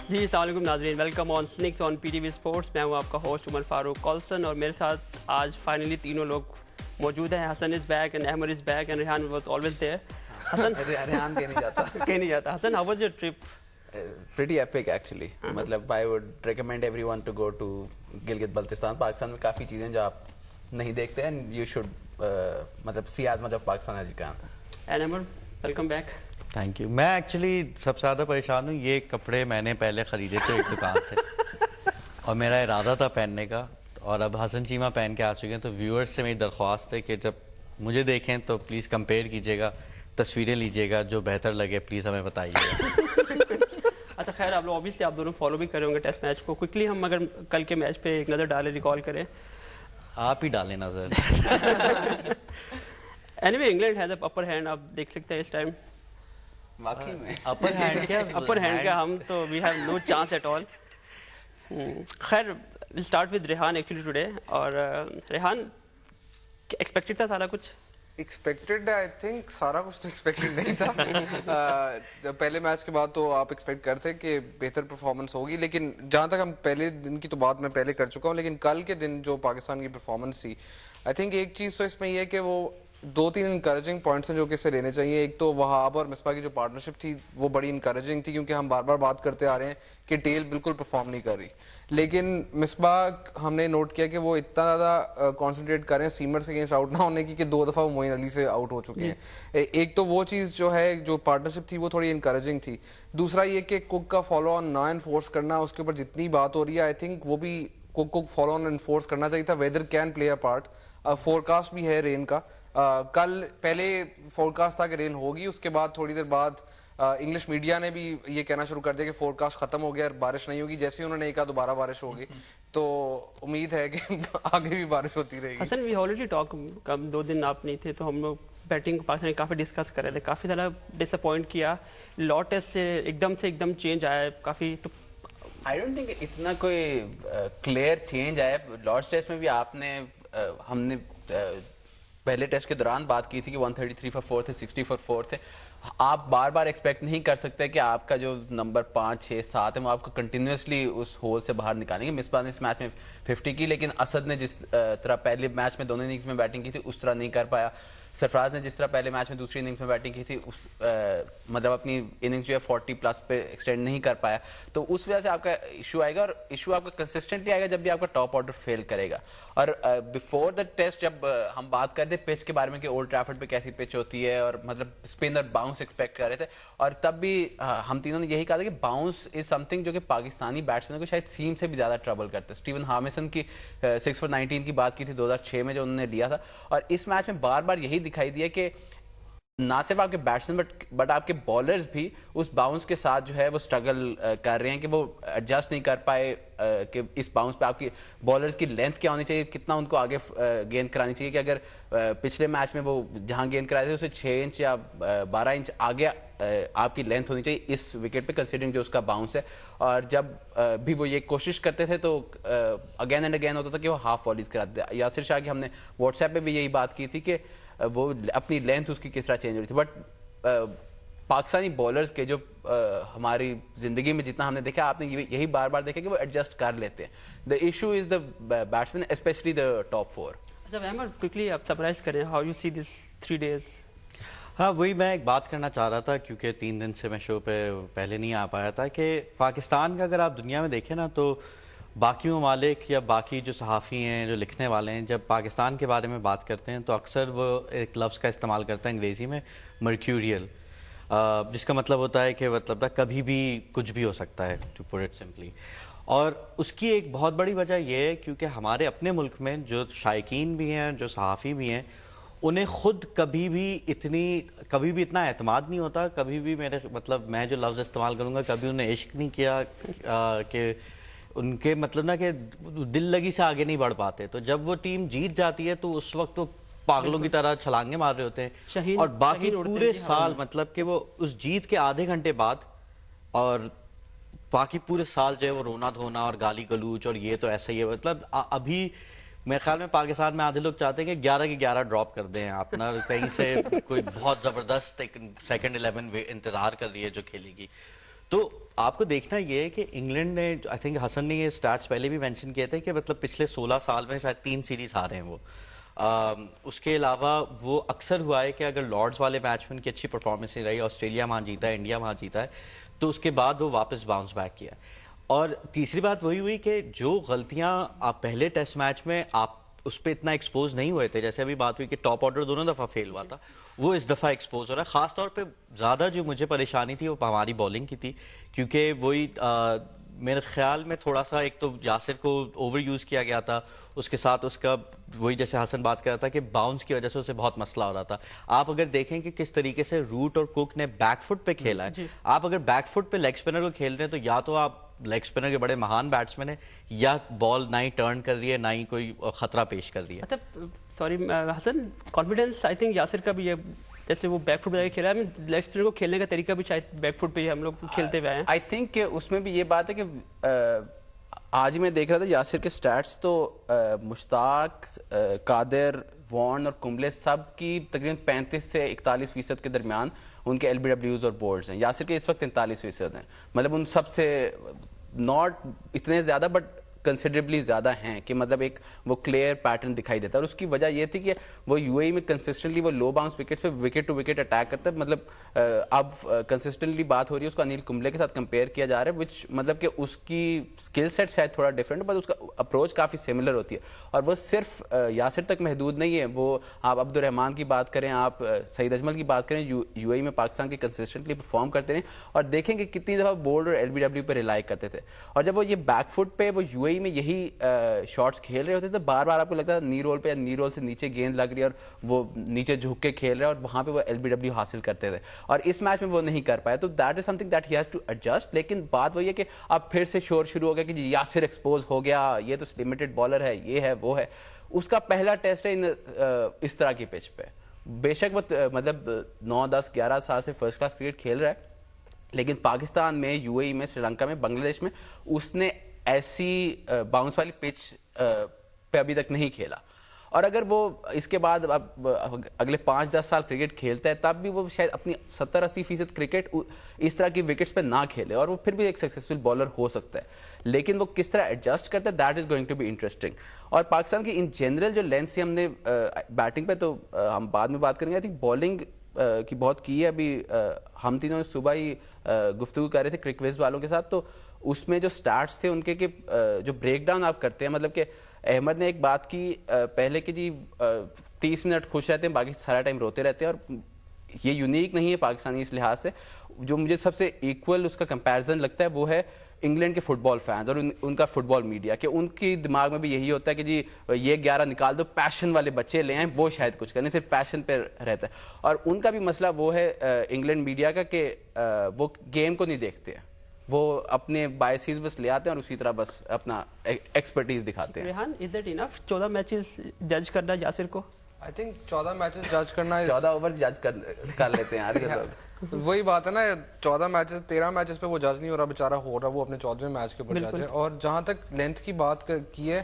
جی السلام علیکم ناظرین، welcome on sinks on P T V sports. میں ہوں آپ کا ہوسٹ عمر فاروق کولسن اور میرے ساتھ آج فائنلی تینوں لوگ موجود ہیں. Hasan is back end Ahmed is back end Rehan was always there. Hasan Rehan کہیں نہیں جاتا. حسن, how was your trip? Pretty epic actually. مطلب I would recommend everyone to go to Gilgit Baltistan. Pakistan میں کافی چیزیں جو آپ نہیں دیکھتے ہیں, you should مطلب see as much of Pakistan as you can. And Ahmad, welcome back. Thank you. میں ایکچولی سب سے زیادہ پریشان ہوں, یہ کپڑے میں نے پہلے خریدے تھے ایک دکان سے اور میرا ارادہ تھا پہننے کا, اور اب حسن چیمہ پہن کے آ چکے ہیں. تو ویورز سے میری درخواست ہے کہ جب مجھے دیکھیں تو پلیز کمپیئر کیجیے گا, تصویریں لیجیے گا, جو بہتر لگے پلیز ہمیں بتائیے گا. اچھا خیر, آپ لوگ اوبیسلی آپ دونوں فالو بھی کر رہے ہوں گے ٹیسٹ میچ کو. کوئکلی ہم اگر کل کے میچ پہ ایک نظر ڈالیں, ریکال کریں. آپ ہی ڈالیں نظر. Any way, England has a upper hand, آپ دیکھ سکتے ہیں اس ٹائم. واقعی میں اپر ہینڈ کیا, اپر ہینڈ کا ہم تو we have no chance at all. خیر, well start with Rehan actually today. اور ریحان, ایکسپیکٹڈ تھا سارا کچھ؟ ایکسپیکٹڈ آئی تھنک سارا کچھ تو ایکسپیکٹڈ نہیں تھا. پہلے میچ کے بعد تو آپ ایکسپیکٹ کرتے کہ بہتر پرفارمنس ہوگی, لیکن جہاں تک ہم پہلے دن کی تو بات میں پہلے کر چکا ہوں, لیکن کل کے دن جو پاکستان کی پرفارمنس تھی, آئی تھنک ایک چیز تو اس میں یہ ہے کہ وہ دو تین انکریجنگ پوائنٹس ہیں جو کہ اسے لینے چاہیے. ایک تو وہاب اور مصباح کی جو پارٹنرشپ تھی وہ بڑی انکریجنگ تھی, کیونکہ ہم بار بار بات کرتے آ رہے ہیں کہ ٹیل بالکل پرفارم نہیں کر رہی, لیکن مصباح ہم نے نوٹ کیا کہ وہ اتنا زیادہ کانسنٹریٹ کر رہے ہیں سیمر سے اگینسٹ آؤٹ نہ ہونے کی کہ 2 دفعہ وہ معین علی سے آؤٹ ہو چکے ہیں. ایک تو وہ چیز جو ہے, جو پارٹنرشپ تھی وہ تھوڑی انکریجنگ تھی. دوسرا یہ کہ کک کا فالو آن نہ انفورس کرنا, اس کے اوپر جتنی بات ہو رہی ہے, آئی تھنک وہ بھی کک کو فالو آن انفورس کرنا چاہیے تھا. Weather can play a part. Forecast بھی ہے رین کا. کل پہلے فور کاسٹ تھا کہ رین ہوگی, اس کے بعد تھوڑی دیر بعد انگلش میڈیا نے بھی یہ کہنا شروع کر دیا کہ فور کاسٹ ختم ہو گیا اور بارش نہیں ہوگی. جیسے ہی انہوں نے کہا دوبارہ بارش ہوگی, تو امید ہے کہ آگے بھی بارش ہوتی رہے گی. حسن, وی آلریڈی ٹاک, 2 دن آپ نہیں تھے تو ہم لوگ بیٹنگ پاکستان کافی ڈسکس کر رہے تھے. کافی زیادہ ڈس اپوائنٹ کیا لا ٹیسٹ سے ایک دم چینج آیا کافی. تو آئی ڈونٹ تھنک اتنا کوئی کلیئر چینج آیا. لارڈس ٹیسٹ میں بھی آپ نے, ہم نے پہلے ٹیسٹ کے دوران بات کی تھی کہ 133 فار 4 تھے, 60 فار 4 تھے. آپ بار بار ایکسپیکٹ نہیں کر سکتے کہ آپ کا جو نمبر 5, 6, 7 ہے وہ آپ کو کنٹینیوسلی اس ہول سے باہر نکالیں گے. مصباح نے اس میچ میں 50 کی, لیکن اسد نے جس طرح پہلے میچ میں دونوں اننگز میں بیٹنگ کی تھی اس طرح نہیں کر پایا. سرفراز نے جس طرح پہلے میچ میں دوسری اننگز میں بیٹنگ کی تھی مطلب اپنی اننگز جو ہے 40 پلس پہ ایکسٹینڈ نہیں کر پایا. تو اس وجہ سے آپ کا ایشو آئے گا, اور ایشو آپ کا کنسسٹنٹلی آئے گا جب بھی آپ کا ٹاپ آرڈر فیل کرے گا. اور بیفور دا ٹیسٹ جب ہم بات کرتے پچ کے بارے میں کہ اولڈ ٹریفرڈ پہ کیسی پچ ہوتی ہے, اور مطلب اسپن اور باؤنس ایکسپیکٹ کر رہے تھے, اور تب بھی ہم تینوں نے یہی کہا تھا کہ باؤنس از سم تھنگ جو کہ پاکستانی بیٹسمین کو شاید سیم سے بھی زیادہ ٹربل کرتے. اسٹیون ہارمسن کی 6 فار 19 کی بات کی تھی 2006 میں جو انہوں نے لیا تھا, اور اس میچ میں بار بار یہی دکھائی دیا کہ نہ صرف آپ کے بیٹسمین بٹ آپ کے بالرز بھی اس باؤنس کے ساتھ جو ہے وہ اسٹرگل کر رہے ہیں کہ وہ ایڈجسٹ نہیں کر پائے کہ اس باؤنس پہ آپ کی بالرز کی لینتھ کیا ہونی چاہیے, کتنا ان کو آگے گیند کرانی چاہیے. کہ اگر پچھلے میچ میں وہ جہاں گیند کرائے تھے اسے 6 انچ یا 12 انچ آگے آپ کی لینتھ ہونی چاہیے اس وکٹ پہ, کنسیڈرنگ جو اس کا باؤنس ہے. اور جب بھی وہ یہ کوشش کرتے تھے تو اگین اینڈ اگین ہوتا تھا کہ وہ ہاف والیز کراتے تھے. یاسر شاہ کی ہم نے واٹس ایپ پہ بھی یہی بات کی تھی کہ وہ اپنی لینتھ اس کی کس طرح چینج ہو رہی تھی. بٹ پاکستانی بالرز کے جو ہماری زندگی میں جتنا ہم نے دیکھا, آپ نے یہی بار بار دیکھا کہ وہ ایڈجسٹ کر لیتے ہیں. The issue is the batsman, especially the top 4. اچھا احمد, کوئکلی آپ سمرائز کریں how you see this 3 days. ہاں, وہی میں ایک بات کرنا چاہ رہا تھا کیونکہ 3 دن سے میں شو پہ پہلے نہیں آ پایا تھا, کہ پاکستان کا اگر آپ دنیا میں دیکھیں نا تو باقی ممالک یا باقی جو صحافی ہیں, جو لکھنے والے ہیں, جب پاکستان کے بارے میں بات کرتے ہیں تو اکثر وہ ایک لفظ کا استعمال کرتے ہیں انگریزی میں, مرکیوریل, جس کا مطلب ہوتا ہے کہ مطلب کبھی بھی کچھ بھی ہو سکتا ہے, ٹو پٹ اٹ سمپلی. اور اس کی ایک بہت بڑی وجہ یہ ہے کیونکہ ہمارے اپنے ملک میں جو شائقین بھی ہیں, جو صحافی بھی ہیں, انہیں خود کبھی بھی اتنا اعتماد نہیں ہوتا. کبھی بھی میں جو لفظ استعمال کروں گا, کبھی انہیں عشق نہیں کیا کہ ان کے مطلب نا کہ دل لگی سے آگے نہیں بڑھ پاتے. تو جب وہ ٹیم جیت جاتی ہے تو اس وقت وہ پاگلوں کی طرح چھلانگیں مار رہے ہوتے ہیں, اور باقی پورے سال مطلب کہ وہ اس جیت کے آدھے گھنٹے بعد اور باقی پورے سال جو ہے وہ رونا دھونا اور گالی گلوچ اور یہ تو ایسا ہی ہے. مطلب ابھی میرے خیال میں پاکستان میں آدھے لوگ چاہتے ہیں کہ 11 کے 11 ڈراپ کر دیں اپنا, کہیں سے کوئی بہت زبردست ایک سیکنڈ 11 انتظار کر رہی ہے جو کھیلے گی. تو آپ کو دیکھنا یہ ہے کہ انگلینڈ نے آئی تھنک حسن نے یہ سٹیٹس پہلے بھی مینشن کیے تھے کہ مطلب پچھلے 16 سال میں شاید 3 سیریز ہارے ہیں وہ. اس کے علاوہ وہ اکثر ہوا ہے کہ اگر لارڈز والے میچ میں ان کی اچھی پرفارمنس نہیں رہی, آسٹریلیا وہاں جیتا ہے, انڈیا وہاں جیتا ہے, تو اس کے بعد وہ واپس باؤنس بیک کیا. اور تیسری بات وہی ہوئی کہ جو غلطیاں آپ پہلے ٹیسٹ میچ میں آپ اس پہ اتنا ایکسپوز نہیں ہوئے تھے, جیسے ابھی بات ہوئی کہ ٹاپ آرڈر دونوں دفعہ فیل ہوا تھا, وہ اس دفعہ ایکسپوز ہو رہا ہے. خاص طور پہ زیادہ جو مجھے پریشانی تھی وہ ہماری بالنگ کی تھی, کیونکہ وہی میرے خیال میں تھوڑا سا ایک تو یاسر کو اوور یوز کیا گیا تھا, اس کے ساتھ اس کا وہی جیسے حسن بات کر رہا تھا کہ باؤنس کی وجہ سے اسے بہت مسئلہ ہو رہا تھا. آپ اگر دیکھیں کہ کس طریقے سے روٹ اور کوک نے بیک فٹ پہ کھیلا ہے, آپ اگر بیک فٹ پہ لیگ اسپنر کو کھیل رہے ہیں تو یا تو آپ لیگ اسپنر کے بڑے مہان بیٹسمین ہیں, یا بال نہ ہی ٹرن کر رہی ہے نہ ہی کوئی خطرہ پیش کر رہی ہے. اچھا sorry Hassan, confidence I think Yasir کا بھی یہ جیسے وہ بیک فٹ پہ کھیلا ہے, لیگ اسپنر کو کھیلنے کا طریقہ بھی شاید بیک فٹ پہ ہم لوگ کھیلتے ہوئے ہیں. آئی تھنک کہ اس میں بھی یہ بات ہے کہ آج میں دیکھ رہا تھا یاسر کے سٹیٹس تو مشتاق, قادر, وارن اور کمبلے سب کی تقریباً 35 سے 41% کے درمیان ان کے LBWs اور بولڈز ہیں. یاسر کے اس وقت 43% ہیں, مطلب ان سب سے ناٹ اتنے زیادہ بٹ کنسیڈریبلی زیادہ ہیں کہ مطلب ایک وہ کلیئر پیٹرن دکھائی دیتا ہے. اور اس کی وجہ یہ تھی کہ وہ UAE میں کنسسٹنٹلی وہ لو باؤنس وکٹس پہ وکٹ ٹو وکٹ اٹیک کرتا ہے. مطلب اب کنسسٹنٹلی بات ہو رہی ہے اس کو انیل کمبلے کے ساتھ کمپیئر کیا جا رہا ہے, وچ مطلب کہ اس کی اسکل سیٹ شاید تھوڑا ڈفرینٹ ہے, بٹ اس کا اپروچ کافی سملر ہوتی ہے. اور وہ صرف یاسر تک محدود نہیں ہے, وہ آپ عبد الرحمان کی بات کریں, آپ سعید اجمل کی بات کریں, UAE میں پاکستان کے کنسسٹنٹلی پرفارم کرتے ہیں اور دیکھیں کہ کتنی دفعہ بولڈ اور LBW پہ ریلائی کرتے تھے. اور جب وہ یہ بیک فٹ پہ وہ UAE میں یہی شاٹس کھیل رہے ہوتے تھے, بار بار آپ کو لگتا تھا نی رول پہ یا نی رول سے نیچے گیند لگ رہی ہے اور وہ نیچے جھک کے کھیل رہے ہیں, اور وہاں پہ وہ LBW حاصل کرتے تھے. اور اس میچ میں وہ نہیں کر پائے, تو that is something that he has to adjust. لیکن بات وہی ہے کہ اب پھر سے شور شروع ہو گیا کہ جی یاسر ایکسپوز ہو گیا, یہ تو لمیٹڈ بالر ہے, یہ ہے وہ ہے. اس کا پہلا ٹیسٹ ہے اس طرح کی پچ پہ. بے شک وہ مطلب 9, 10, 11 سال سے فرسٹ کلاس کرکٹ کھیل رہا ہے, لیکن پاکستان میں, UAE میں, سری لنکا میں, بنگلہ دیش میں اس نے ایسی باؤنس والی پچ پہ ابھی تک نہیں کھیلا. اور اگر وہ اس کے بعد اب اگلے 5-10 سال کرکٹ کھیلتا ہے تب بھی وہ شاید اپنی 70-80% کرکٹ اس طرح کی وکٹس پہ نہ کھیلے, اور وہ پھر بھی ایک سکسیسفل بالر ہو سکتا ہے. لیکن وہ کس طرح ایڈجسٹ کرتا ہے, that is going to be interesting. اور پاکستان کی ان جنرل جو لینتھ سے ہم نے بیٹنگ پہ تو ہم بعد میں بات کریں گے, آئی تھنک بالنگ کی بہت کی ہے. ابھی ہم تینوں صبح ہی گفتگو کر رہے تھے کرک ویز والوں کے ساتھ, تو اس میں جو سٹارٹس تھے ان کے کہ جو بریک ڈاؤن آپ کرتے ہیں, مطلب کہ احمد نے ایک بات کی پہلے کہ جی 30 منٹ خوش رہتے ہیں, باقی سارا ٹائم روتے رہتے ہیں. اور یہ یونیک نہیں ہے پاکستانی اس لحاظ سے. جو مجھے سب سے ایکول اس کا کمپیریزن لگتا ہے وہ ہے انگلینڈ کے فٹ بال فینز اور ان کا فٹ بال میڈیا, کہ ان کی دماغ میں بھی یہی ہوتا ہے کہ جی یہ 11 نکال دو, پیشن والے بچے لے آئیں, وہ شاید کچھ کریں, صرف پیشن پہ رہتا ہے. اور ان کا بھی مسئلہ وہ ہے انگلینڈ میڈیا کا کہ وہ گیم کو نہیں دیکھتے ہیں, وہ اپنے بائسیز بس لے آتے ہیں اور اسی طرح بس اپنا ایکسپرٹیز دکھاتے ہیں. Rehan, is it enough 14 matches جج کرنا یاسر کو؟ آئی تھنک 14 میچز جج کرنا 14 اوور جج کر لیتے ہیں آج کے لوگ. وہی بات ہے نا, 14 میچز 13 میچز پہ وہ جج نہیں ہو رہا بیچارہ, ہو رہا وہ اپنے 14ویں میچ کے اوپر جج ہے. اور جہاں تک لینتھ کی بات کی ہے,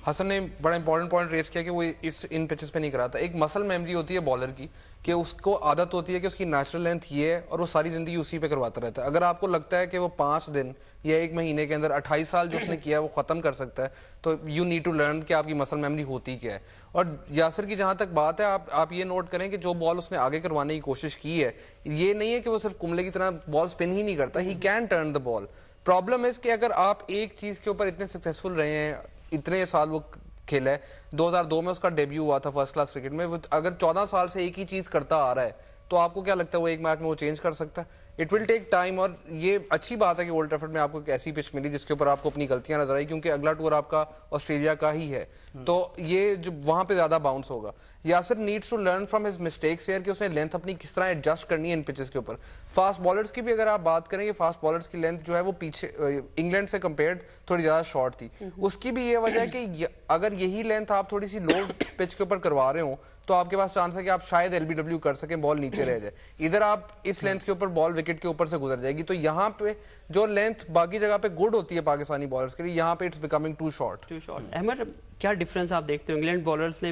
حسن نے بڑا امپورٹنٹ پوائنٹ ریز کیا کہ وہ ان پچز پہ نہیں کراتا. ایک مسل میموری ہوتی ہے بالر کی کہ اس کو عادت ہوتی ہے کہ اس کی نیچرل لینتھ یہ ہے اور وہ ساری زندگی اسی پہ کرواتا رہتا ہے. اگر آپ کو لگتا ہے کہ وہ 5 دن یا 1 مہینے کے اندر 28 سال جو اس نے کیا ہے وہ ختم کر سکتا ہے, تو یو نیڈ ٹو لرن کہ آپ کی مسل میموری ہوتی کیا ہے. اور یاسر کی جہاں تک بات ہے, آپ یہ نوٹ کریں کہ جو بال اس نے آگے کروانے کی کوشش کی ہے, یہ نہیں ہے کہ وہ صرف کملے کی طرح بال اسپن ہی نہیں کرتا, he can turn the ball. Problem ہے کہ اگر آپ ایک چیز کے اوپر اتنے سکسیزفل رہے ہیں, اتنے سال وہ کھیلا ہے, 2002 میں اس کا ڈیبیو ہوا تھا فرسٹ کلاس کرکٹ میں, اگر 14 سال سے ایک ہی چیز کرتا آ رہا ہے تو آپ کو کیا لگتا ہے وہ ایک میچ میں وہ چینج کر سکتا ہے؟ It will take time. اور یہ اچھی بات ہے کہ اولڈ ٹریفرڈ میں آپ کو ایک ایسی پچ ملی جس کے اوپر آپ کو اپنی غلطیاں نظر آئی, کیونکہ اگلا ٹور آپ کا آسٹریلیا کا ہی ہے, تو یہ جو وہاں پہ زیادہ باؤنس ہوگا. Yasir needs to learn from his mistakes here کہ اس نے لینتھ اپنی کس طرح ایڈجسٹ کرنی ہے ان پچز کے اوپر. فاسٹ بالرز کی بھی اگر آپ بات کریں, کہ فاسٹ بالرز کی لینتھ جو ہے وہ پیچھے انگلینڈ سے کمپیئرڈ تھوڑی زیادہ شارٹ تھی. اس کی بھی یہ وجہ ہے کہ اگر یہی لینتھ آپ تھوڑی سی لو پچ کے اوپر کروا رہے ہوں تو آپ کے پاس چانس ہے کہ آپ شاید LBW کر سکیں, بال نیچے رہ جائے. ادھر آپ اس لینتھ کے اوپر بال وکٹ کے اوپر سے گزر جائے گی, تو یہاں پہ جو لینتھ باقی جگہ پہ گڈ ہوتی ہے پاکستانی بالرز کے لیے, یہاں پہ it's becoming too short. Ahmad, کیا ڈفرینس آپ دیکھتے ہو؟ انگلینڈ بالرز نے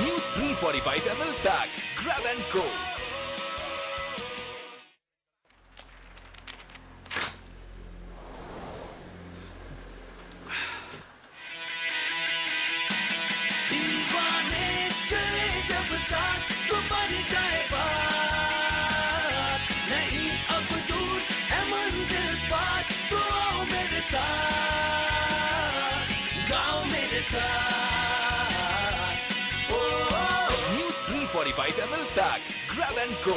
New 345 ml pack. Grab and go. New 345 ml pack. Grab and go.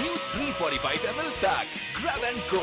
New 345 ml pack, grab and go.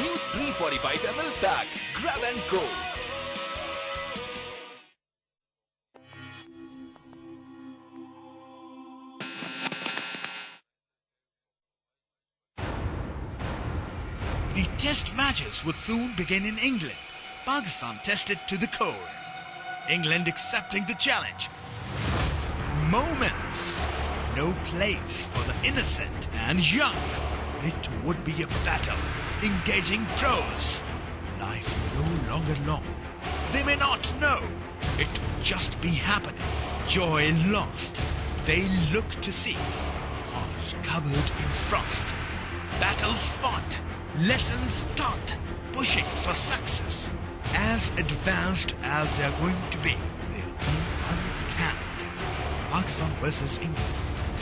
New 345 ml pack, grab and go. The test matches would soon begin in England. Pakistan tested to the core. England accepting the challenge. Moments. No place for the innocent and young. It would be a battle. Engaging pros. Life no longer long. They may not know. It would just be happening. Joy lost. They look to see. Hearts covered in frost. Battles fought. Lessons taught, pushing for success. As advanced as they're going to be, they'll be untapped. Pakistan versus England.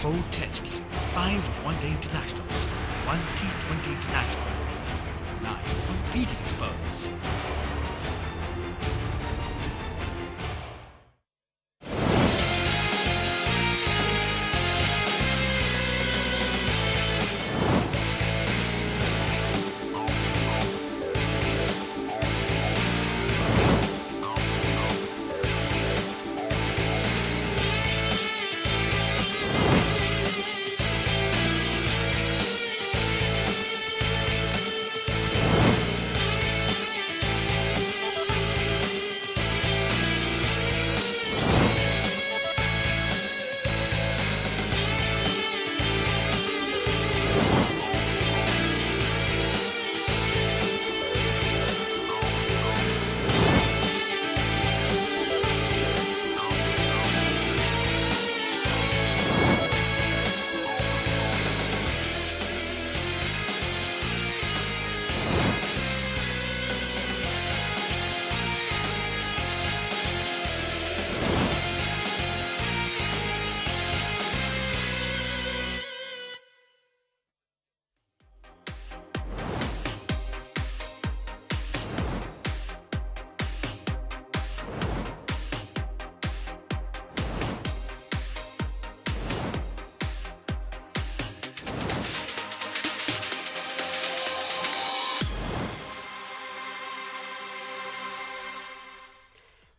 4 tests, 5 one-day internationals, 1 T20 international. Live on PTV Sports.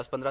10-15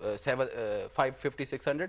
550-600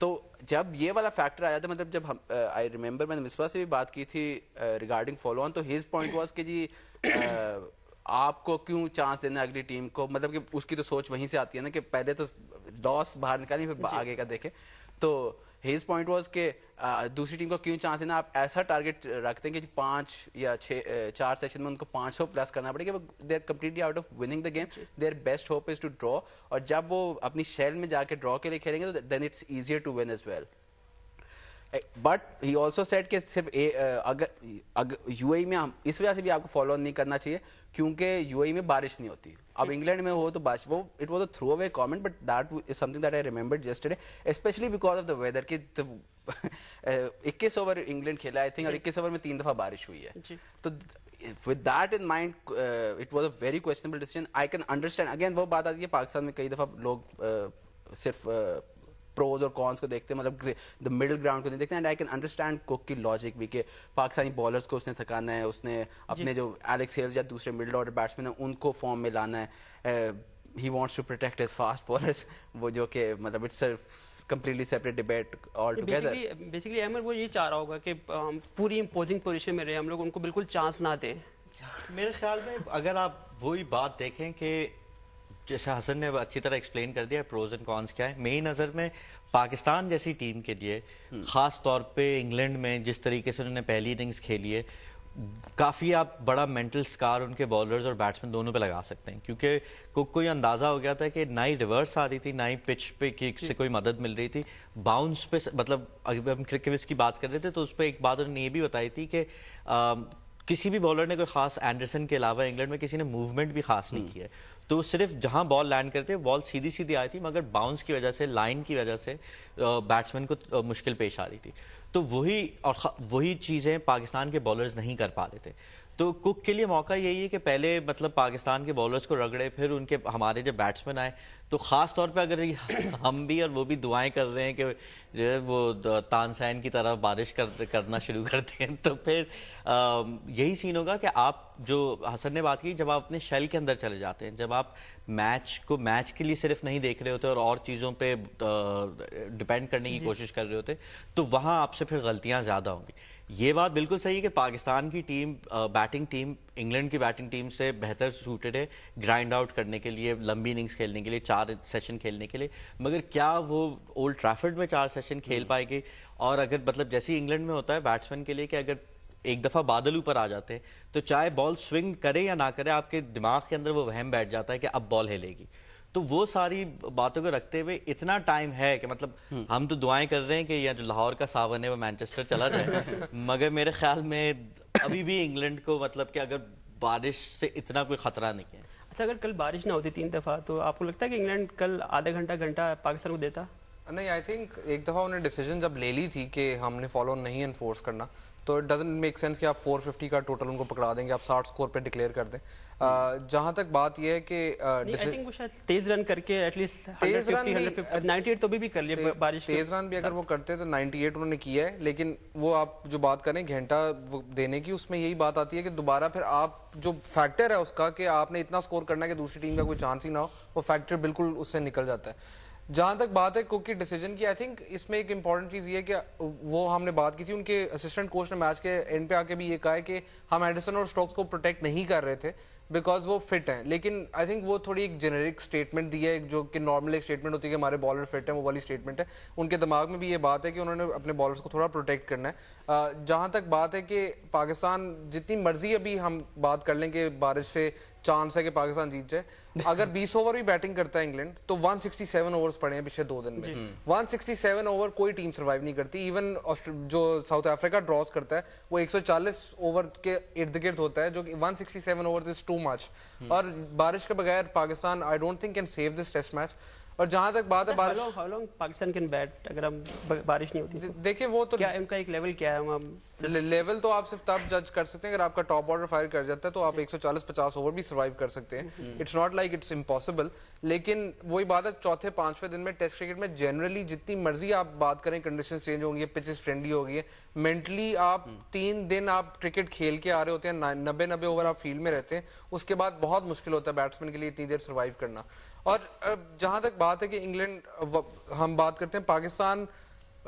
تو جب یہ والا factor آیا تھا, مطلب جب ہم I remember میں نے مصباح سے بھی بات کی تھی ریگارڈنگ فالو آن, تو ہز پوائنٹ واز کہ جی آپ کو کیوں چانس دینا اگلی ٹیم کو, مطلب کہ اس کی تو سوچ وہیں سے آتی ہے نا کہ پہلے تو لاس باہر نکالیں پھر آگے کا دیکھیں. تو ہز پوائنٹ واز کہ دوسری ٹیم کو کیوں چانس دینا, آپ ایسا ٹارگیٹ رکھتے ہیں کہ 5 یا 4 سیشن میں ان کو 500 پلس کرنا پڑے گا, they are completely out of winning the game, their best hope is to draw, اور جب وہ اپنی شیل میں جا کے ڈرا کے لیے کھیلیں گے تو then it's easier to win as well. But he also set کہ صرف اگر یو اے میں ہم اس وجہ سے بھی آپ کو فالو نہیں کرنا چاہیے کیونکہ یو اے میں بارش نہیں ہوتی. اب انگلینڈ میں ہو تو بارش, وہ it was a throwaway comment, but that is something that I remembered yesterday, especially because of the weather کہ 21 اوور انگلینڈ کھیلا آئی تھنک, اور 21 اوور میں 3 دفعہ بارش ہوئی ہے. تو with that in mind it was a very questionable decision. I can understand, again وہ بات آتی ہے پاکستان میں کئی دفعہ لوگ صرف پروز اور کونس کو دیکھتے ہیں, مطلب دا مڈل گراؤنڈ کو نہیں دیکھتے, اینڈ آئی کین انڈرسٹینڈ کوک کی لاجک بھی کہ پاکستانی بالرز کو اس نے تھکانا ہے, اس نے اپنے جو ایلیکس ہیلز یا دوسرے مڈل آرڈر بیٹسمین ہیں ان کو فارم میں لانا ہے. He wants to protect his fast bowlers, وہ جو کہ مطلب it's completely separate debate altogether. Basically Ahmad وہ یہ چاہ رہا ہوگا کہ پوری امپوزنگ پوزیشن میں رہے, ہم لوگ ان کو بالکل چانس نہ دیں. میرے خیال میں اگر آپ وہی بات دیکھیں کہ جیسے حسن نے اچھی طرح ایکسپلین کر دیا پروز اینڈ کونس کیا ہے, میری نظر میں پاکستان جیسی ٹیم کے لیے خاص طور پہ انگلینڈ میں جس طریقے سے انہوں نے پہلی اننگز کھیلی ہے, کافی آپ بڑا مینٹل سکار ان کے بالرز اور بیٹسمین دونوں پہ لگا سکتے ہیں, کیونکہ کوئی اندازہ ہو گیا تھا کہ نہ ہی ریورس آ رہی تھی نہ ہی پچ پہ سے کوئی مدد مل رہی تھی, باؤنس پہ, مطلب اگر ہم کرکٹ کی بات کر رہے تھے تو اس پہ ایک بات انہوں نے یہ بھی بتائی تھی کہ کسی بھی بالر نے کوئی خاص, اینڈرسن کے علاوہ انگلینڈ میں کسی نے موومنٹ بھی خاص نہیں کی ہے, تو صرف جہاں بال لینڈ کرتے بال سیدھی سیدھی آئی تھی, مگر باؤنس کی وجہ سے, لائن کی وجہ سے بیٹسمین کو مشکل پیش آ رہی تھی. تو وہی چیزیں پاکستان کے بالرز نہیں کر پا رہے تھے. تو کک کے لیے موقع یہی ہے کہ پہلے مطلب پاکستان کے بالرز کو رگڑے, پھر ان کے ہمارے جب بیٹسمین آئے, تو خاص طور پہ اگر ہم بھی اور وہ بھی دعائیں کر رہے ہیں کہ جو ہے وہ تانسین کی طرح بارش کرنا شروع کرتے ہیں, تو پھر یہی سین ہوگا کہ آپ جو حسن نے بات کی, جب آپ اپنے شیل کے اندر چلے جاتے ہیں, جب آپ میچ کے لیے صرف نہیں دیکھ رہے ہوتے اور چیزوں پہ ڈپینڈ کرنے کی کوشش کر رہے ہوتے, تو وہاں آپ سے پھر غلطیاں زیادہ ہوں گی. یہ بات بالکل صحیح ہے کہ پاکستان کی ٹیم, بیٹنگ ٹیم انگلینڈ کی بیٹنگ ٹیم سے بہتر سوٹڈ ہے گرائنڈ آؤٹ کرنے کے لیے, لمبی اننگز کھیلنے کے لیے, 4 سیشن کھیلنے کے لیے, مگر کیا وہ اولڈ ٹریفرڈ میں 4 سیشن کھیل پائے گی؟ اور اگر مطلب جیسے انگلینڈ میں ہوتا ہے بیٹسمین کے لیے کہ اگر ایک دفعہ بادل اوپر آ جاتے ہیں تو چاہے بال سوئنگ کرے یا نہ کرے, آپ کے دماغ کے اندر وہ وہم بیٹھ جاتا ہے کہ اب بال ہلے گی. تو وہ ساری باتوں کو رکھتے ہوئے اتنا ٹائم ہے کہ مطلب ہم تو دعائیں کر رہے ہیں کہ یہ جو لاہور کا ساون ہے وہ مینچسٹر چلا جائے, مگر میرے خیال میں ابھی بھی انگلینڈ کو مطلب کہ اگر بارش سے اتنا کوئی خطرہ نہیں ہے. اچھا, اگر کل بارش نہ ہوتی 3 دفعہ تو آپ کو لگتا ہے کہ انگلینڈ کل آدھا گھنٹہ پاکستان کو دیتا؟ نہیں, آئی تھنک ایک دفعہ انہوں نے ڈیسیجن جب لے لی تھی کہ ہم نے فالو نہیں انفورس کرنا, تو اٹ ڈزنٹ میک سینس کہ آپ 450 کا ٹوٹل ان کو پکڑا دیں گے, آپ 60 سکور پہ ڈکلیئر کر دیں. جہاں تک بات یہ ہے کہ تیز رن کر کے ایٹ لیسٹ 98 تو بھی کر لیا بارش, تیز رن بھی اگر وہ کرتے تو 98 انہوں نے کیا ہے, لیکن وہ آپ جو بات کریں گھنٹہ دینے کی, اس میں یہی بات آتی ہے کہ دوبارہ پھر آپ جو فیکٹر ہے اس کا کہ آپ نے اتنا سکور کرنا ہے کہ دوسری ٹیم کا کوئی چانس ہی نہ ہو, وہ فیکٹر بالکل اس سے نکل جاتا ہے. جہاں تک بات ہے کوک کی ڈیسیجن کی, آئی تھنک اس میں ایک امپورٹنٹ چیز یہ ہے کہ وہ ہم نے بات کی تھی, ان کے اسسٹنٹ کوچ نے میچ کے اینڈ پہ آ کے بھی یہ کہا ہے کہ ہم اینڈرسن اور اسٹوکس کو پروٹیکٹ نہیں کر رہے تھے بیکاز وہ فٹ ہیں, لیکن آئی تھنک وہ تھوڑی ایک جنریک اسٹیٹمنٹ دی ہے جو کہ نارمل ایک اسٹیٹمنٹ ہوتی ہے کہ ہمارے بالر فٹ ہیں, وہ والی اسٹیٹمنٹ ہے. ان کے دماغ میں بھی یہ بات ہے کہ انہوں نے اپنے بالرس کو تھوڑا پروٹیکٹ کرنا ہے. جہاں تک بات ہے کہ پاکستان جتنی مرضی ابھی ہم بات کر لیں کہ بارش سے چانس ہے کہ پاکستان جیت جائے, اگر 20 اوور بھی بیٹنگ کرتا ہے انگلینڈ تو 167 اوورز پڑے ہیں پچھلے 2 دن میں. 167 اوور کوئی ٹیم سروائیو نہیں کرتی, ایون جو ساؤتھ افریقہ ڈراز کرتا ہے وہ 140 اوور کے ارد گرد ہوتا ہے, جو کہ 167 اوورز از ٹو مچ. اور بارش کے بغیر Pakistan I don't think can save this test match. اور جہاں تک بات ہے بارش, how long Pakistan can bat اگر ہم بارش نہیں ہوتی؟ دیکھیں وہ تو کیا ان کا ایک لیول کیا ہے؟ لیول تو آپ صرف تب جج کر سکتے ہیں اگر آپ کا ٹاپ آرڈر فائر کر جاتا ہے تو آپ 140-50 اوور بھی سروائیو کر سکتے ہیں. It's not like it's impossible, لیکن وہی بات ہے چوتھے 5ویں دن میں ٹیسٹ کرکٹ میں جنرلی جتنی مرضی آپ بات کریں کنڈیشن چینج ہو گئی ہے, پچز فرینڈلی ہو گئی ہے, مینٹلی آپ 3 دن آپ کرکٹ کھیل کے آ رہے ہوتے ہیں, 90 اوور آپ فیلڈ میں رہتے ہیں, اس کے بعد بہت مشکل ہوتا ہے بیٹسمین کے لیے اتنی دیر سروائیو کرنا. اور جہاں تک بات ہے کہ انگلینڈ, ہم بات کرتے ہیں Pakistan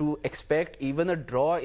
to expect even a draw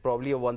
probably a one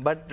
but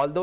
although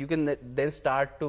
you can then start to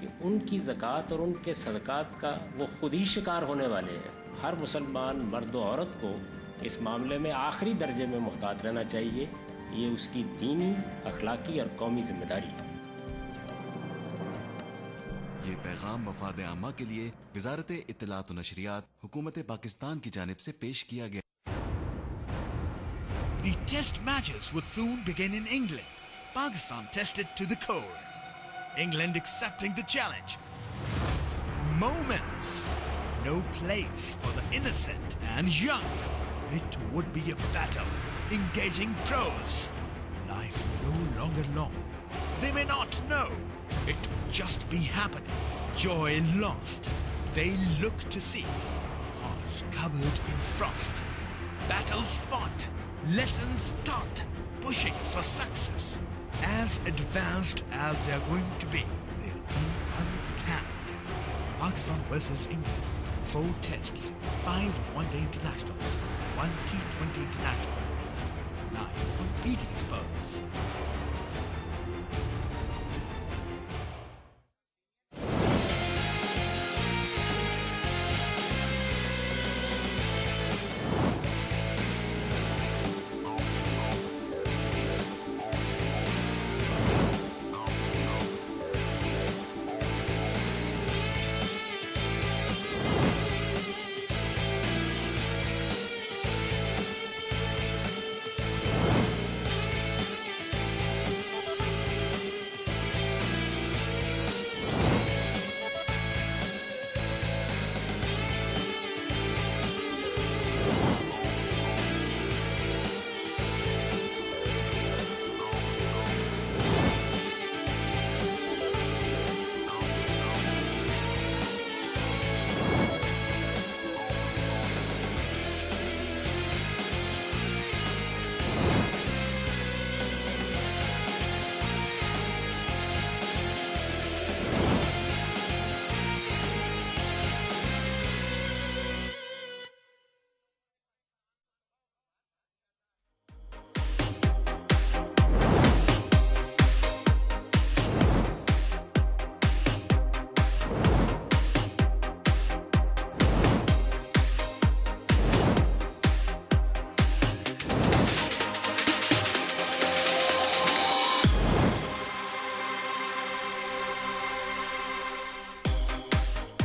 کہ ان کی زکوٰۃ اور ان کے صدقات کا وہ خود ہی شکار ہونے والے ہیں. ہر مسلمان مرد و عورت کو اس معاملے میں آخری درجے میں محتاط رہنا چاہیے. یہ اس کی دینی، اخلاقی اور قومی ذمہ داری ہے. یہ پیغام مفاد عامہ کے لیے وزارت اطلاعات و نشریات حکومت پاکستان کی جانب سے پیش کیا گیا. The test matches would soon begin in England. Pakistan tested to the core. England accepting the challenge. Moments. No place for the innocent and young. It would be a battle. Engaging pros. Life no longer long. They may not know. It would just be happening. Joy lost. They look to see. Hearts covered in frost. Battles fought. Lessons taught. Pushing for success. As advanced as they're going to be, they'll be untapped. Pakistan versus England. 4 tests, 5 one-day internationals, 1 T20 international. Live on BT Spurs.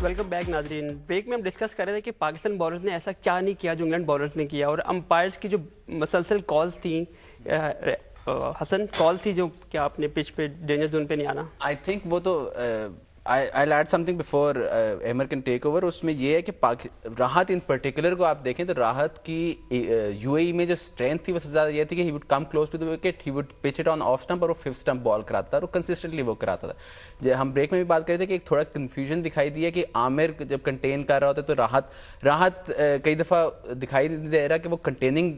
Welcome back ناظرین. Break میں ہم discuss کر رہے تھے کہ Pakistan bowlers نے ایسا کیا نہیں کیا جو انگلینڈ بالرز نے کیا, اور امپائرز کی جو مسلسل کالز تھیں, حسن کال تھی جو کہ آپ نے پچ پہ ڈینجر زون پہ نہیں آنا. آئی تھنک وہ تو I'll add something before Emir can take over. اس میں یہ ہے کہ راحت ان پرٹیکولر کو آپ دیکھیں تو راحت کی یو اے ای میں جو اسٹرینتھ تھی وہ سب سے زیادہ یہ تھی کہ he would come close to the wicket, he would pitch it on off stump اور وہ 5th اسٹمپ بال کراتا تھا اور کنسسٹنٹلی وہ کراتا تھا. ہم بریک میں بھی بات کر رہے تھے کہ ایک تھوڑا کنفیوژن دکھائی دی ہے کہ عامر جب کنٹین کر رہا ہوتا ہے تو راحت کئی دفعہ دکھائی دے رہا ہے کہ وہ کنٹیننگ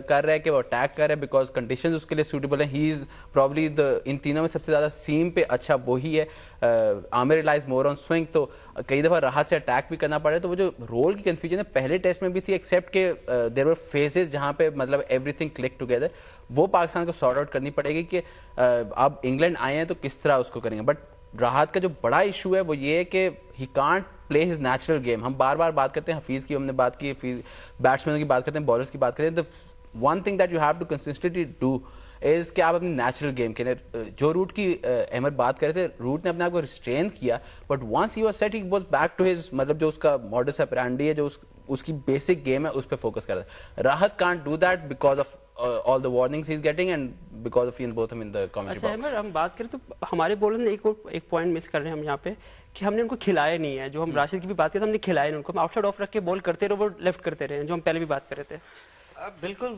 کر رہا ہے, کہ وہ اٹیک کر رہا ہے بیکاز کنڈیشنز اس کے لیے سوٹیبل ہیں. ہی از پرابلی ان تینوں میں سب سے زیادہ سیم پہ اچھا وہی ہے. عامر ریلائز مور آن سوئنگ, تو کئی دفعہ راحت سے اٹیک بھی کرنا پڑا. تو وہ جو رول کی کنفیوژن ہے پہلے ٹیسٹ میں بھی تھی, ایکسیپٹ کہ دیر ور فیزز جہاں پہ مطلب ایوری تھنگ کلک ٹوگیدر, وہ پاکستان کو سارٹ آؤٹ کرنی پڑے گی کہ اب انگلینڈ آئے ہیں تو کس طرح اس کو کریں گے. بٹ راحت کا جو بڑا ایشو ہے وہ یہ ہے کہ he can't play his natural game. ہم بار بار بات کرتے ہیں, حفیظ کی ہم نے بات کی, بیٹسمینوں کی بات کرتے ہیں, بالرز کی بات کرتے ہیں. One thing that you have to consistently do is کہ آپ اپنی نیچرل گیم کے جو روٹ کی احمد بات کر رہے تھے, روٹ نے اپنے آپ کو ریسٹرین کیا, but once he was set he was back to his مطلب جو اس کا ماڈس اپرینڈی ہے, جو اس کی بیسک گیم ہے اس پہ فوکس کر رہا ہے. Rahat can't do that because of all the warnings he's getting and because of both him in the commentary box. اچھا ہم بات کریں تو ہمارے بولر نے ایک پوائنٹ مس کر رہے ہیں ہم یہاں پہ کہ ہم نے ان کو کھلایا نہیں ہے. جو ہم راشد کی بھی بات کرتے ہیں ہم نے کھلایا نہیں ان کو, ہم آؤٹ سائڈ آف رکھ کے بال کرتے رہے, وہ لیفٹ کرتے رہے, جو ہم پہلے بھی بات کر رہے تھے. بالکل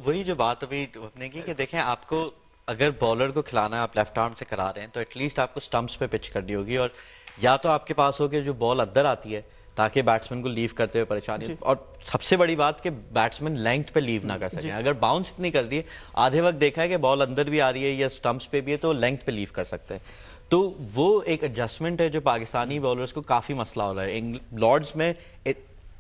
وہی جو بات ابھی نے کی کہ دیکھیں آپ کو اگر بالر کو کھلانا ہے, آپ لیفٹ آرم سے کرا رہے ہیں تو ایٹ لیسٹ آپ کو سٹمپس پہ پچ کرنی ہوگی, اور یا تو آپ کے پاس ہو کہ جو بال اندر آتی ہے تاکہ بیٹسمین کو لیو کرتے ہوئے پریشانی, اور سب سے بڑی بات کہ بیٹسمین لینتھ پہ لیو نہ کر سکیں. اگر باؤنس اتنی کر دی ہے, آدھے وقت دیکھا ہے کہ بال اندر بھی آ رہی ہے یا سٹمپس پہ بھی ہے تو لینتھ پہ لیو کر سکتے ہیں. تو وہ ایک ایڈجسٹمنٹ ہے جو پاکستانی بالرز کو کافی مسئلہ ہو رہا ہے. لارڈز میں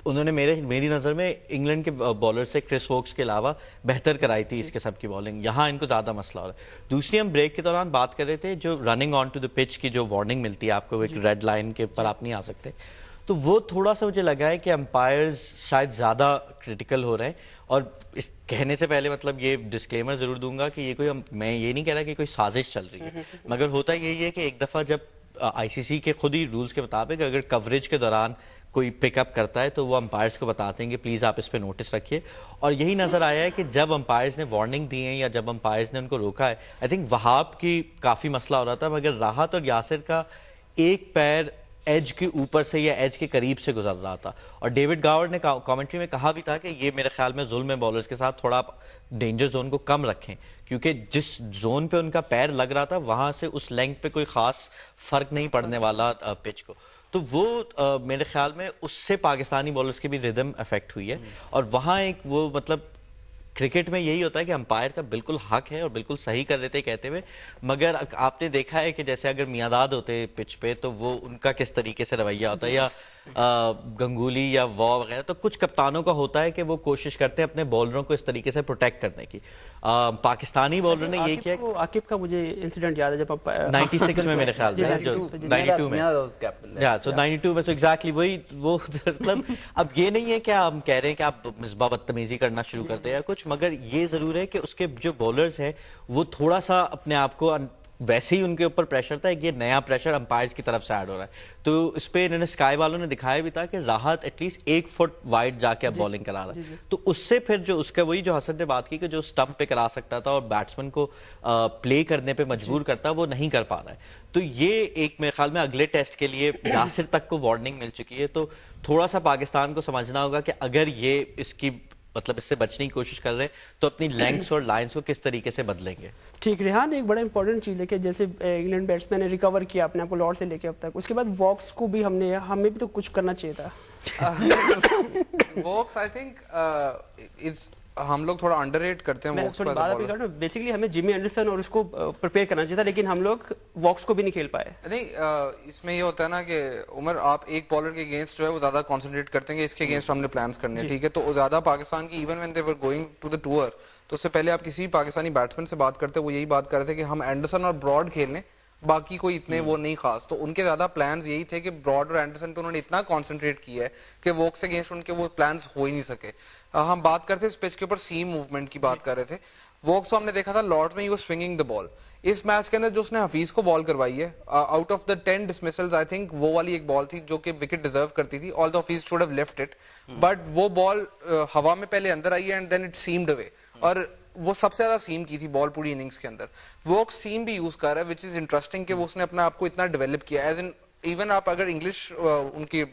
انہوں نے میری نظر میں انگلینڈ کے بالر سے کرس ووکس کے علاوہ بہتر کرائی تھی اس قسم کی بالنگ. یہاں ان کو زیادہ مسئلہ ہو رہا ہے. دوسری ہم بریک کے دوران بات کر رہے تھے جو running on to the pitch کی جو وارننگ ملتی ہے آپ کو, ایک ریڈ لائن کے اوپر آپ نہیں آ سکتے, تو وہ تھوڑا سا مجھے لگا ہے کہ امپائرز شاید زیادہ کرٹیکل ہو رہے ہیں. اور اس کہنے سے پہلے مطلب یہ ڈسکلیمر ضرور دوں گا کہ یہ کوئی میں یہ نہیں کہہ رہا کہ کوئی سازش چل رہی ہے, مگر ہوتا یہی ہے کہ ایک دفعہ جب آئی سی سی کے خود ہی رولز کے مطابق اگر کوریج کے دوران کوئی پک اپ کرتا ہے تو وہ امپائرز کو بتاتے ہیں کہ پلیز آپ اس پہ نوٹس رکھیے. اور یہی نظر آیا ہے کہ جب امپائرز نے وارننگ دی ہے یا جب امپائرز نے ان کو روکا ہے, آئی تھنک وہاب کی کافی مسئلہ ہو رہا تھا, مگر راحت اور یاسر کا ایک پیر ایج کے اوپر سے یا ایج کے قریب سے گزر رہا تھا. اور ڈیوڈ گاورڈ نے کامنٹری میں کہا بھی تھا کہ یہ میرے خیال میں ظلم ہے بالرز کے ساتھ, تھوڑا ڈینجر زون کو کم رکھیں, کیونکہ جس زون پہ ان کا پیر لگ رہا تھا وہاں سے اس لینگتھ پہ کوئی خاص فرق نہیں پڑنے والا پچ کو. تو وہ میرے خیال میں اس سے پاکستانی بالرز کی بھی ردم افیکٹ ہوئی ہے. اور وہاں ایک وہ مطلب کرکٹ میں یہی ہوتا ہے کہ امپائر کا بالکل حق ہے اور بالکل صحیح کر رہے تھے کہتے ہوئے, مگر آپ نے دیکھا ہے کہ جیسے اگر میاداد ہوتے پچ پہ تو وہ ان کا کس طریقے سے رویہ ہوتا ہے, یا گنگولی یا وا وغیرہ, تو کچھ کپتانوں کا ہوتا ہے کہ وہ کوشش کرتے ہیں اپنے بالروں کو اس طریقے سے پروٹیکٹ کرنے کی. پاکستانی بالر نے یہ کیا, عاقب کا مجھے انسیڈنٹ یاد ہے جب 96 میں میرے خیال میں 92 میں تو 92 میں تو ایگزیکٹلی وہی وہ مطلب اب یہ نہیں ہے کہ ہم کہہ رہے ہیں کہ آپ مصباح بدتمیزی کرنا شروع کر دیں یا کچھ, مگر یہ ضرور ہے کہ اس کے جو بالرز ہیں وہ تھوڑا سا اپنے آپ کو ویسے ہی ان کے اوپر پریشر تھا, یہ نیا پریشر امپائرز کی طرف سے ایڈ ہو رہا ہے. تو اس پہ انہوں نے اسکائی والوں نے دکھایا بھی تھا کہ راحت ایٹ لیسٹ 1 فٹ وائڈ جا کے اب بالنگ کرا رہا ہے, تو اس سے پھر جو اس کا وہی جو حسن نے بات کی کہ جو اسٹمپ پہ کرا سکتا تھا اور بیٹسمین کو پلے کرنے پہ مجبور کرتا وہ نہیں کر پا رہا ہے. تو یہ ایک میرے خیال میں اگلے ٹیسٹ کے لیے یاسر تک کو وارننگ مل چکی ہے. تو تھوڑا سا پاکستان کو سمجھنا ہوگا کہ اگر یہ اس کی مطلب اس سے بچنے کی کوشش کر رہے ہیں تو اپنی لینگس اور لائنس کو کس طریقے سے بدلیں گے. ٹھیک. ریحان, ایک بڑا امپورٹنٹ چیز ہے کہ جیسے انگلینڈ بیٹسمین نے ریکور کیا اپنے آپ کو لارڈ سے لے کے اب تک, اس کے بعد واکس کو بھی ہمیں بھی تو کچھ کرنا چاہیے تھا. واکس آئی تھنک ہم لوگ تھوڑا انڈر ریٹ کرتے ہیں واکس کو. بیسیکلی ہمیں جیمی اینڈرسن اور اس کو پریپیئر کرنا چاہیے تھا, لیکن ہم لوگ واکس کو بھی نہیں کھیل پائے. نہیں, اس میں یہ ہوتا ہے نا کہ عمر آپ ایک بالر کے اگینسٹ جو ہے وہ زیادہ کانسنٹریٹ کرتے ہیں کہ اس کے اگینسٹ ہم نے پلانس کرنے ہیں, ٹھیک ہے. تو زیادہ پاکستان کی even when they were going to the tour, تو اس سے پہلے آپ کسی بھی پاکستانی بیٹسمین سے بات کرتے وہ یہی بات کر رہے تھے کہ ہم اینڈرسن اور براڈ کھیل لیں, باقی کوئی اتنے وہ نہیں خاص. تو ان کے زیادہ پلانز یہی تھے کہ براڈ اور اینڈرسن پہ انہوں نے اتنا کانسنٹریٹ کیا ہے کہ ووکس اگینسٹ ان کے وہ پلانز ہو ہی نہیں سکے. ہم بات کرتے اس پچ کے اوپر سیم موومنٹ کی بات کر رہے تھے. ووکس کو ہم نے دیکھا تھا لارڈز میں, he was swinging the ball. اس میچ کے اندر جو اس نے حفیظ کو بال کروائی ہے, out of the 10 ڈسمسلز I think وہ والی ایک بال تھی جو کہ وکٹ ڈیزرو کرتی تھی, although Hafeez should have left it, but وہ بال ہوا میں پہلے اندر آئی ہے and then it seamed away, اور وہ سب سے زیادہ سیم کی تھی بال پوری اننگز کے اندر. وہ سیم بھی یوز کر رہا ہے, وچ از انٹرسٹنگ کہ وہ اس نے اپنے آپ کو اتنا ڈیولپ کیا ایز ان ایون آپ اگر انگلش ان کی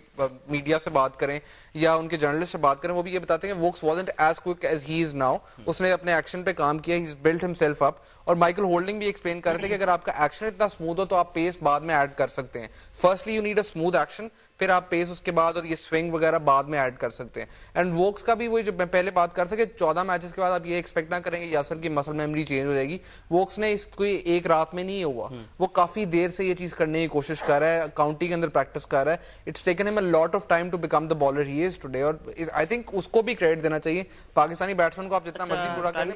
میڈیا سے بات کریں یا ان کے جرنلسٹ سے بات کریں, وہ بھی یہ بتاتے ہیں کہ Woakes wasn't as quick as he is now. اس نے اپنے ایکشن پہ کام کیا, he's built himself up. اور مائیکل ہولڈنگ بھی ایکسپلین کر رہے تھے کہ اگر آپ کا ایکشن اتنا اسموتھ ہو تو آپ پیس بعد میں ایڈ کر سکتے ہیں. Firstly you need a smooth action, پھر آپ پیس اس کے بعد اور یہ سوئنگ وغیرہ بعد میں ایڈ کر سکتے ہیں. اینڈ ووکس کا بھی وہی جو میں پہلے بات کر تھا کہ 14 میچز کے بعد آپ یہ ایکسپیکٹ نہ کریں گے یاسر کی مسل میموری چینج ہو جائے گی. ووکس نے اس کوئی ایک رات میں نہیں ہوا, وہ کافی دیر سے یہ چیز کرنے کی کوشش کر رہا ہے, کاؤنٹی کے اندر پریکٹس کر رہا ہے. It's taken him a lot of time to become the bowler he is today, اور آئی تھنک اس کو بھی کریڈٹ دینا چاہیے. پاکستانی بیٹسمین کو آپ جتنا مرضی برا کریں,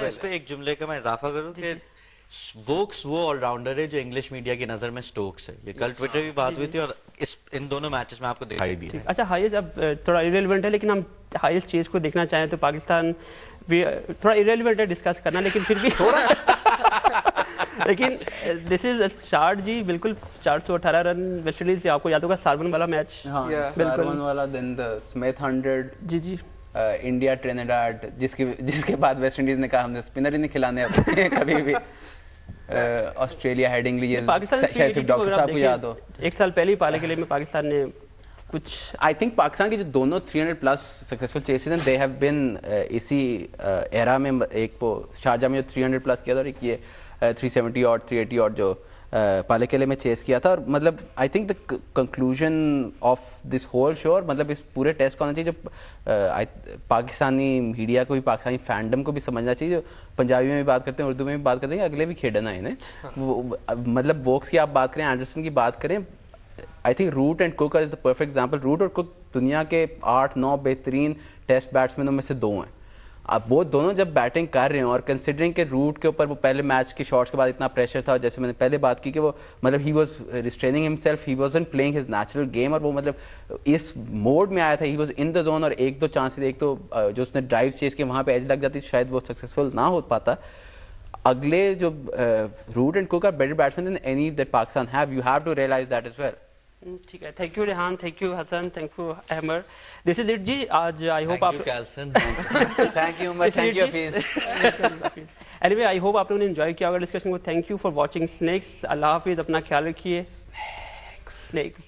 اس پہ ایک جملے کا میں اضافہ کروں کہ ووکس وہ آل راؤنڈر ہے جو انگلش میڈیا کی نظر میں سٹوکس ہے. یہ کل ٹویٹر بھی بات ہوئی تھی اور ان دونوں میچز میں آپ کو دکھائی دی ہے. اچھا ہائیز اب تھوڑا ایریلیونٹ ہے, لیکن ہم ہائیز چیز کو دیکھنا چاہیں تو پاکستان تھوڑا ایریلیونٹ ہے ڈسکس کرنا, لیکن پھر بھی لیکن دس از شارٹ جی, بالکل 418 رن ویسٹ انڈیز سے. آپ کو یاد ہوگا ساربن والا میچ, ساربن والا, دین دا اسمتھ 100, جی جی, انڈیا ٹرینیڈاڈ, جس کے بعد ویسٹ انڈیز نے کہا ہم نے اسپنر ہی نہیں کھلانے کبھی بھی. آسٹریلیا ہیڈنگ لیے شاید ڈاکٹر صاحب کو یاد ہو, ایک سال پہلے ہی پالے کے لیے میں پاکستان نے کچھ آئی تھنک پاکستان کی جو دونوں 300+ سکسیسفل چیسز ہیں دے ہیو بن اسی ایرا میں. ایک وہ شارجہ میں جو 300+ کیا تھا, اور ایک یہ 370 اور 380 اور جو پالے قلعے میں چیس کیا تھا. اور مطلب I think the conclusion of this whole show, اور مطلب اس پورے ٹیسٹ کو ہونا چاہیے جو پاکستانی میڈیا کو بھی, پاکستانی فینڈم کو بھی سمجھنا چاہیے, جو پنجابی میں بھی بات کرتے ہیں, اردو میں بھی بات کرتے ہیں, اگلے بھی کھیلنا ہے انہیں. مطلب ووکس کی آپ بات کریں, اینڈرسن کی بات کریں, I think Root and Cook is the perfect example. Root اور Cook دنیا کے 8-9 بہترین ٹیسٹ بیٹسمینوں میں سے 2 ہیں. اب وہ دونوں جب بیٹنگ کر رہے ہیں اور کنسیڈرنگ کہ روٹ کے اوپر وہ پہلے میچ کے شاٹس کے بعد اتنا پریشر تھا, جیسے میں نے پہلے بات کی کہ وہ مطلب he was restraining himself, he wasn't playing his natural game, اور وہ مطلب اس موڈ میں آیا تھا, he was in the zone, اور 1-2 چانسز, ایک تو جو اس نے ڈرائیو چیز کے وہاں پہ ایج لگ جاتی شاید وہ سکسیزفل نہ ہو پاتا. اگلے جو Root and Cook are better batsmen than any that Pakistan have, you have to realise that as well. ٹھیک ہے, thank you Rehan, thank you Hasan, thank you Ahmed. This is it جی. آج آئی ہوپ آپ thank you Umar, thank you Hafeez. Anyway I hope آپ لوگوں نے enjoy کیا ہوگا ڈسکشن کو. Thank you for watching snacks. اللہ حافظ, اپنا خیال رکھیے. اسنیکس